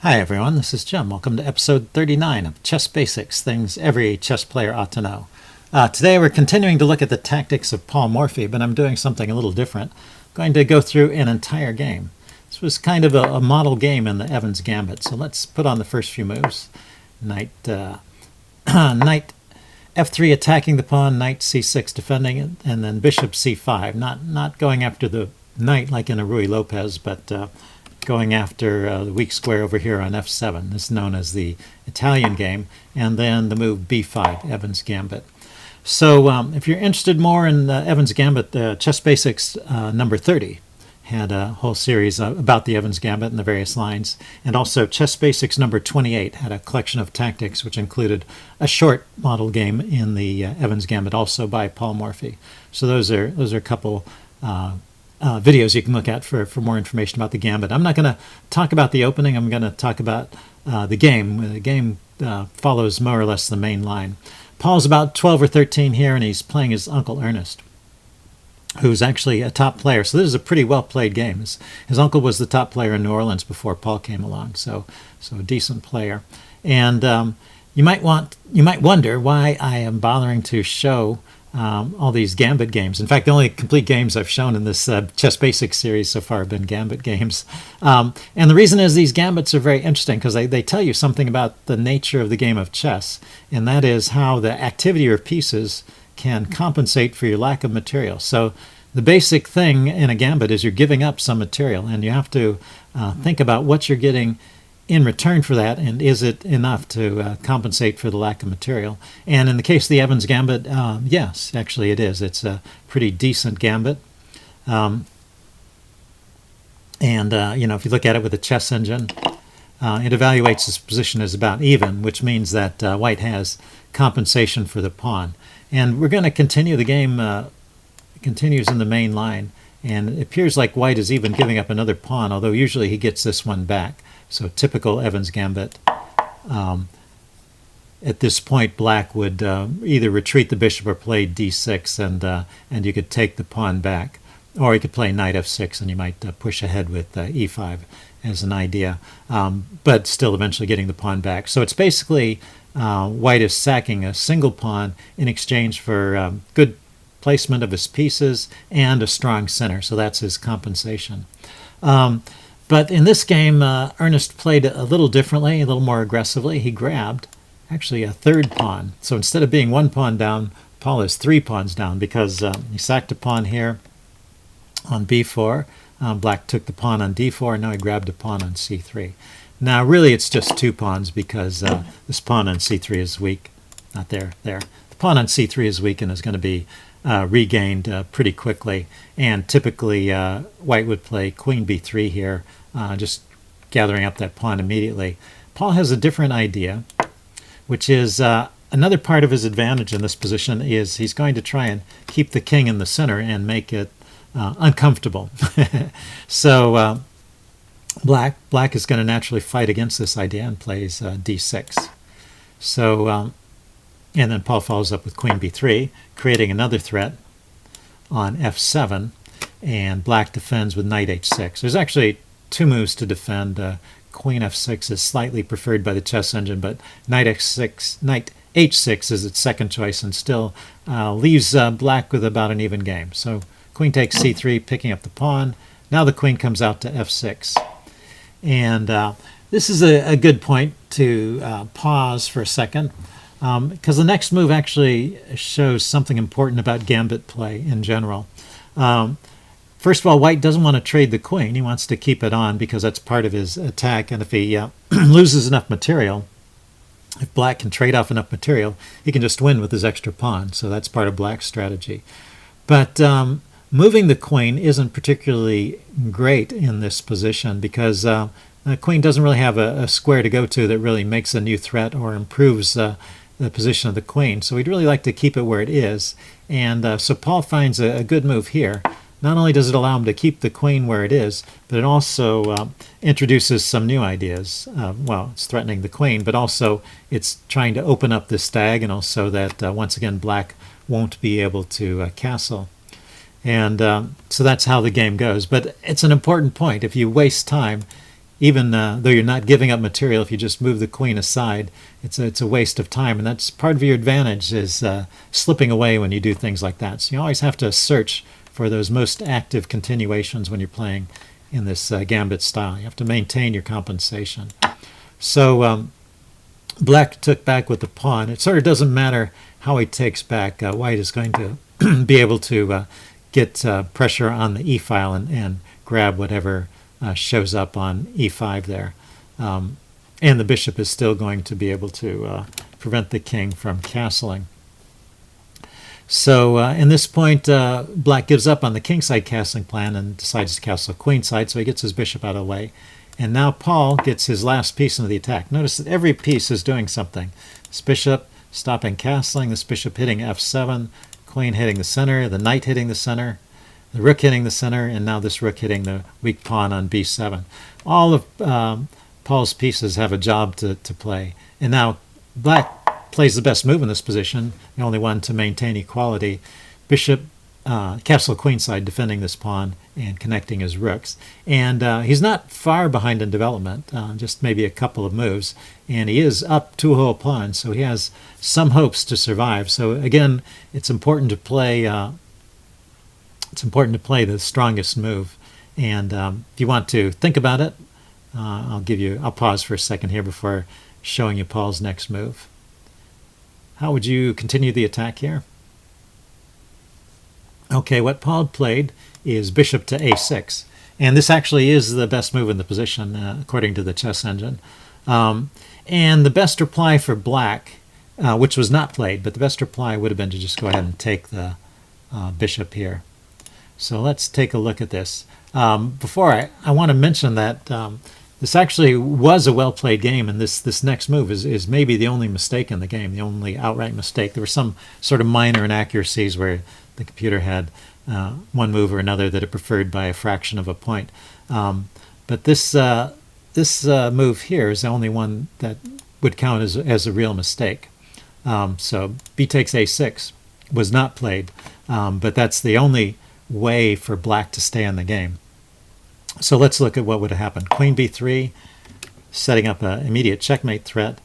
Hi everyone, this is Jim. Welcome to episode 39 of Chess Basics, things every chess player ought to know. Today we're continuing to look at the tactics of Paul Morphy, but I'm doing something a little different. I'm going to go through an entire game. This was kind of a model game in the Evans Gambit, so let's put on the first few moves. Knight f3 attacking the pawn, knight c6 defending it, and then bishop c5. Not going after the knight like in a Ruy Lopez, but going after the weak square over here on f7. This is known as the Italian game. And then the move b5, Evans Gambit. So if you're interested more in Evans Gambit, Chess Basics number 30 had a whole series about the Evans Gambit and the various lines. And also Chess Basics number 28 had a collection of tactics which included a short model game in the Evans Gambit, also by Paul Morphy. So those are a couple videos you can look at for more information about the Gambit. I'm not going to talk about the opening. I'm going to talk about the game. The game follows more or less the main line. Paul's about 12 or 13 here, and he's playing his uncle Ernest, who's actually a top player. So this is a pretty well-played game. His uncle was the top player in New Orleans before Paul came along, so a decent player. And you might wonder why I am bothering to show all these Gambit games. In fact, the only complete games I've shown in this Chess Basics series so far have been Gambit games. And the reason is these Gambits are very interesting because they tell you something about the nature of the game of chess, and that is how the activity of pieces can compensate for your lack of material. So the basic thing in a Gambit is you're giving up some material, and you have to think about what you're getting in return for that, and is it enough to compensate for the lack of material? And in the case of the Evans Gambit, yes, actually it is. It's a pretty decent Gambit. And if you look at it with the chess engine, it evaluates its position as about even, which means that white has compensation for the pawn. And we're going to continue the game. It continues in the main line, and it appears like white is even giving up another pawn, although usually he gets this one back. So typical Evans Gambit. At this point, black would either retreat the bishop or play d6, and you could take the pawn back. Or you could play knight f6, and you might push ahead with e5 as an idea, but still eventually getting the pawn back. So it's basically white is sacking a single pawn in exchange for good placement of his pieces and a strong center. So that's his compensation. But in this game, Ernest played a little differently, a little more aggressively. He grabbed actually a third pawn. So instead of being one pawn down, Paul is 3 pawns down because he sacked a pawn here on b4. Black took the pawn on d4, and now he grabbed a pawn on c3. Now really it's just 2 pawns because this pawn on c3 is weak. Not there. The pawn on c3 is weak and is going to be regained pretty quickly. And typically white would play queen b3 here, just gathering up that pawn immediately. Paul has a different idea, which is another part of his advantage in this position is he's going to try and keep the king in the center and make it uncomfortable. So black is going to naturally fight against this idea and plays d6. So and then Paul follows up with queen b3, creating another threat on f7, and black defends with knight h6. There's actually 2 moves to defend. Queen f6 is slightly preferred by the chess engine, but knight h6 is its second choice and still leaves black with about an even game. So queen takes c3, picking up the pawn. Now the queen comes out to f6. And this is a good point to pause for a second, because the next move actually shows something important about Gambit play in general. First of all, white doesn't want to trade the queen. He wants to keep it on because that's part of his attack. And if he loses enough material, if black can trade off enough material, he can just win with his extra pawn. So that's part of black's strategy. But moving the queen isn't particularly great in this position because the queen doesn't really have a square to go to that really makes a new threat or improves the position of the queen. So we'd really like to keep it where it is. And so Paul finds a good move here. Not only does it allow him to keep the queen where it is, but it also introduces some new ideas. Well, it's threatening the queen, but also it's trying to open up this diagonal so that once again black won't be able to castle. And so that's how the game goes. But it's an important point. If you waste time, even though you're not giving up material, if you just move the queen aside, it's a waste of time, and that's part of your advantage, is slipping away when you do things like that. So you always have to search for those most active continuations when you're playing in this gambit style. You have to maintain your compensation. So black took back with the pawn. It sort of doesn't matter how he takes back. White is going to be able to get pressure on the e-file and grab whatever shows up on e5 there. And the bishop is still going to be able to prevent the king from castling. So in this point, black gives up on the kingside castling plan and decides to castle queenside, so he gets his bishop out of the way. And now Paul gets his last piece into the attack. Notice that every piece is doing something. This bishop stopping castling, this bishop hitting f7, queen hitting the center, the knight hitting the center, the rook hitting the center, and now this rook hitting the weak pawn on b7. All of Paul's pieces have a job to play. And now black plays the best move in this position, the only one to maintain equality. Bishop, castle queenside, defending this pawn and connecting his rooks. And he's not far behind in development, just maybe a couple of moves. And he is up 2 whole pawns, so he has some hopes to survive. So again, it's important to play the strongest move. And if you want to think about it, I'll pause for a second here before showing you Paul's next move. How would you continue the attack here? Okay, what Paul played is bishop to a6. And this actually is the best move in the position, according to the chess engine. And the best reply for black, which was not played, but the best reply would have been to just go ahead and take the bishop here. So let's take a look at this. Before I want to mention that this actually was a well-played game, and this next move is maybe the only mistake in the game, the only outright mistake. There were some sort of minor inaccuracies where the computer had one move or another that it preferred by a fraction of a point. But this move here is the only one that would count as a real mistake. So b takes a6 was not played, but that's the only way for black to stay in the game. So let's look at what would have happened. Queen b3, setting up an immediate checkmate threat.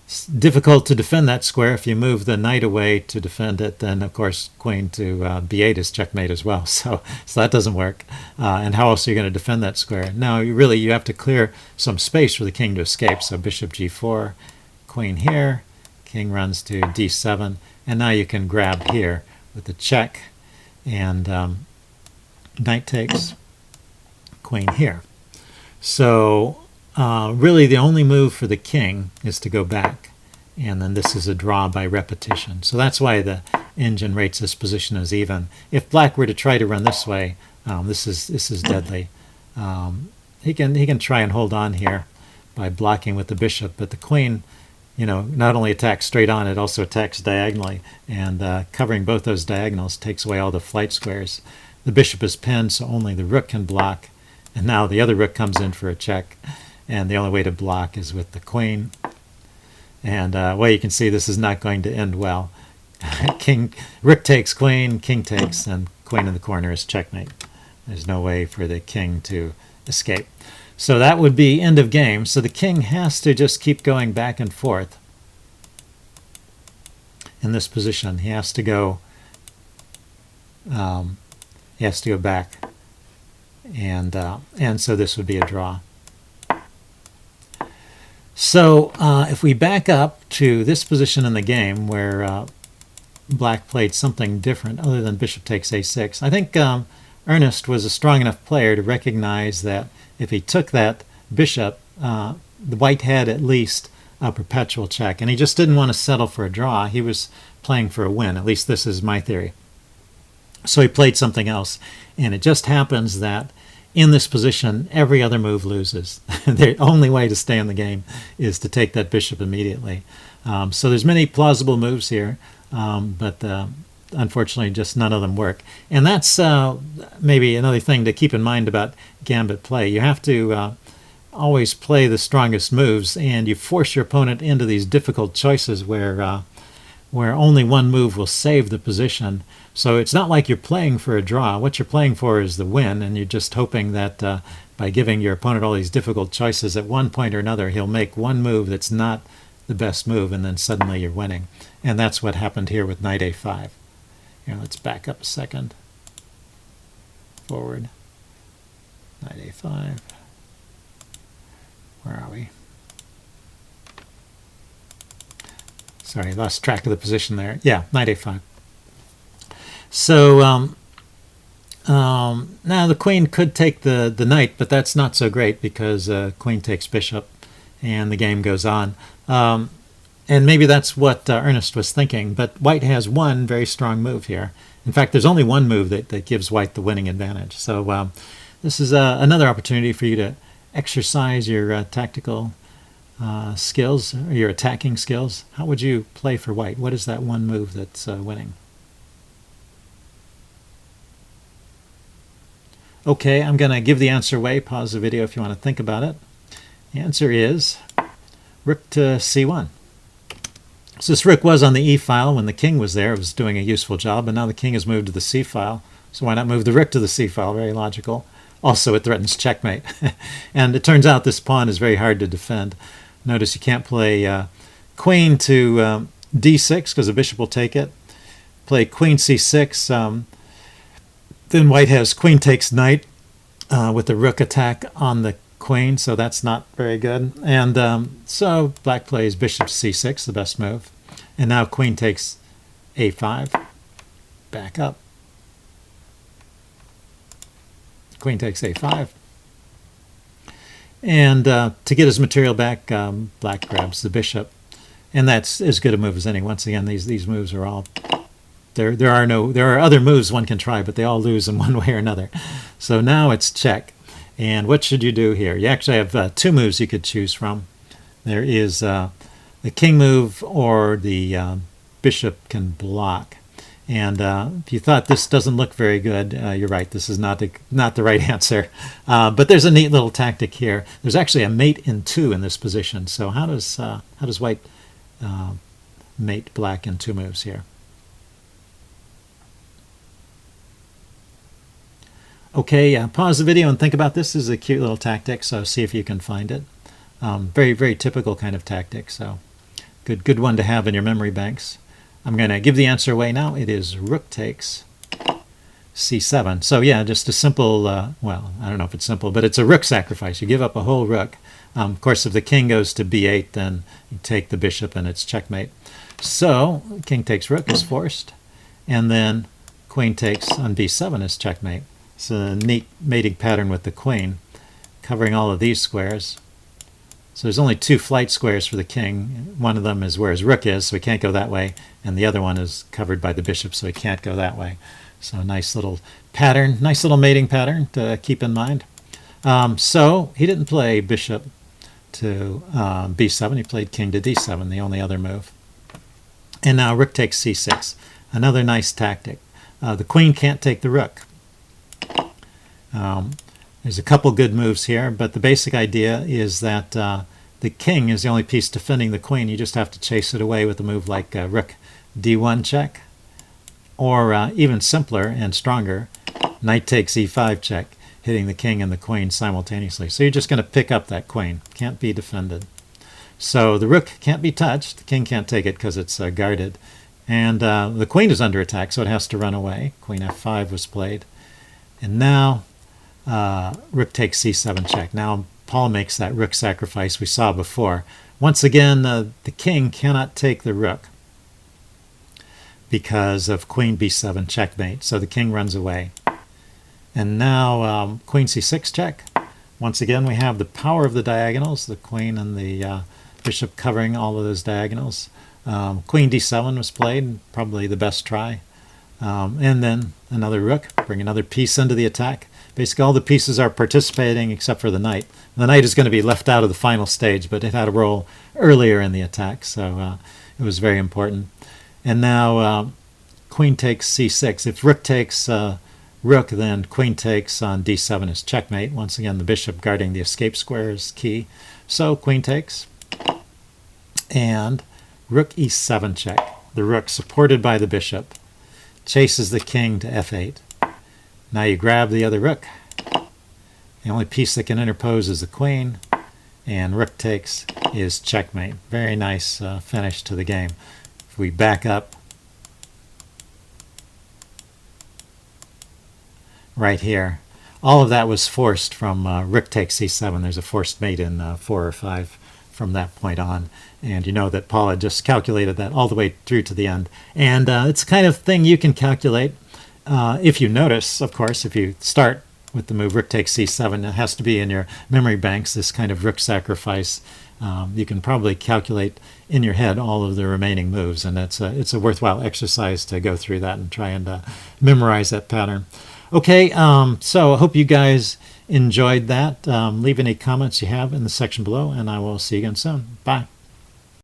It's difficult to defend that square. If you move the knight away to defend it, then of course queen to b8 is checkmate as well. So that doesn't work. And how else are you going to defend that square? Now you have to clear some space for the king to escape. So bishop g4, queen here, king runs to d7, and now you can grab here with the check, and knight takes, queen here. So really the only move for the king is to go back, and then this is a draw by repetition. So that's why the engine rates this position as even. If black were to try to run this way, this is deadly. He can try and hold on here by blocking with the bishop, but the queen, not only attacks straight on, it also attacks diagonally, and covering both those diagonals takes away all the flight squares. The bishop is pinned, so only the rook can block, and now the other rook comes in for a check, and the only way to block is with the queen. And well, you can see this is not going to end well. Rook takes queen, king takes, and queen in the corner is checkmate. There's no way for the king to escape. So that would be end of game. So the king has to just keep going back and forth in this position. He has to go back, and so this would be a draw. So if we back up to this position in the game where black played something different other than bishop takes a6, I think Ernest was a strong enough player to recognize that if he took that bishop, the white had at least a perpetual check, and he just didn't want to settle for a draw. He was playing for a win. At least this is my theory. So he played something else, and it just happens that in this position, every other move loses. The only way to stay in the game is to take that bishop immediately. So there's many plausible moves here, but unfortunately just none of them work. And that's maybe another thing to keep in mind about gambit play. You have to always play the strongest moves, and you force your opponent into these difficult choices where where only one move will save the position. So it's not like you're playing for a draw. What you're playing for is the win, and you're just hoping that by giving your opponent all these difficult choices, at one point or another he'll make one move that's not the best move, and then suddenly you're winning. And that's what happened here with knight a5. Here, let's back up a second. Forward. Knight a5. Where are we? Sorry, I lost track of the position there. Yeah, knight a5. So now the queen could take the knight, but that's not so great because queen takes bishop and the game goes on. And maybe that's what Ernest was thinking, but white has one very strong move here. In fact, there's only one move that gives white the winning advantage. So this is another opportunity for you to exercise your tactical skills, or your attacking skills. How would you play for white? What is that one move that's winning? Okay, I'm going to give the answer away. Pause the video if you want to think about it. The answer is rook to c1. So this rook was on the e file when the king was there. It was doing a useful job, and now the king has moved to the c file. So why not move the rook to the c file? Very logical. Also, it threatens checkmate. And it turns out this pawn is very hard to defend. Notice you can't play queen to d6 because the bishop will take it. Play queen c6. Then white has queen takes knight with the rook attack on the queen, so that's not very good. And so black plays bishop c6, the best move. And now queen takes a5. Back up. Queen takes a5. And to get his material back, black grabs the bishop. And that's as good a move as any. Once again, these moves are all... There are other moves one can try, but they all lose in one way or another. So now it's check. And what should you do here? You actually have two moves you could choose from. There is the king move, or the bishop can block. And if you thought this doesn't look very good, you're right. This is not the right answer. But there's a neat little tactic here. There's actually a mate in 2 in this position. So how does white mate black in 2 moves here? Okay, pause the video and think about this. This is a cute little tactic, so see if you can find it. Very, very typical kind of tactic, so good one to have in your memory banks. I'm going to give the answer away now. It is rook takes c7. So yeah, just a simple, well, I don't know if it's simple, but it's a rook sacrifice. You give up a whole rook. Of course, if the king goes to b8, then you take the bishop and it's checkmate. So king takes rook is forced, and then queen takes on b7 is checkmate. It's a neat mating pattern with the queen, covering all of these squares. So there's only 2 flight squares for the king. One of them is where his rook is, so he can't go that way, and the other one is covered by the bishop, so he can't go that way. So a nice little pattern, nice little mating pattern to keep in mind. So he didn't play bishop to b7, he played king to d7, the only other move. And now rook takes c6, another nice tactic. The queen can't take the rook. There's a couple good moves here, but the basic idea is that the king is the only piece defending the queen. You just have to chase it away with a move like rook d1 check, or even simpler and stronger, knight takes e5 check, hitting the king and the queen simultaneously. So you're just going to pick up that queen. Can't be defended. So the rook can't be touched. The king can't take it because it's guarded. And the queen is under attack, so it has to run away. Queen f5 was played. And now rook takes c7 check. Now Paul makes that rook sacrifice we saw before. Once again, the king cannot take the rook because of queen b7 checkmate. So the king runs away. And now queen c6 check. Once again, we have the power of the diagonals, the queen and the bishop covering all of those diagonals. Queen d7 was played, probably the best try. And then another rook, bring another piece into the attack. Basically, all the pieces are participating except for the knight. The knight is going to be left out of the final stage, but it had a role earlier in the attack, so it was very important. And now queen takes c6. If rook takes rook, then queen takes on d7 is checkmate. Once again, the bishop guarding the escape square is key. So queen takes, and rook e7 check. the rook supported by the bishop, chases the king to f8. Now you grab the other rook. The only piece that can interpose is the queen, and rook takes is checkmate. Very nice finish to the game. If we back up right here, all of that was forced from rook takes c7. There's a forced mate in 4 or 5 from that point on. And you know that Paul had just calculated that all the way through to the end. And it's the kind of thing you can calculate if you notice, of course, if you start with the move rook takes c7, it has to be in your memory banks, this kind of rook sacrifice. You can probably calculate in your head all of the remaining moves, and it's a worthwhile exercise to go through that and try and memorize that pattern. Okay, so I hope you guys enjoyed that. Leave any comments you have in the section below, and I will see you again soon. Bye.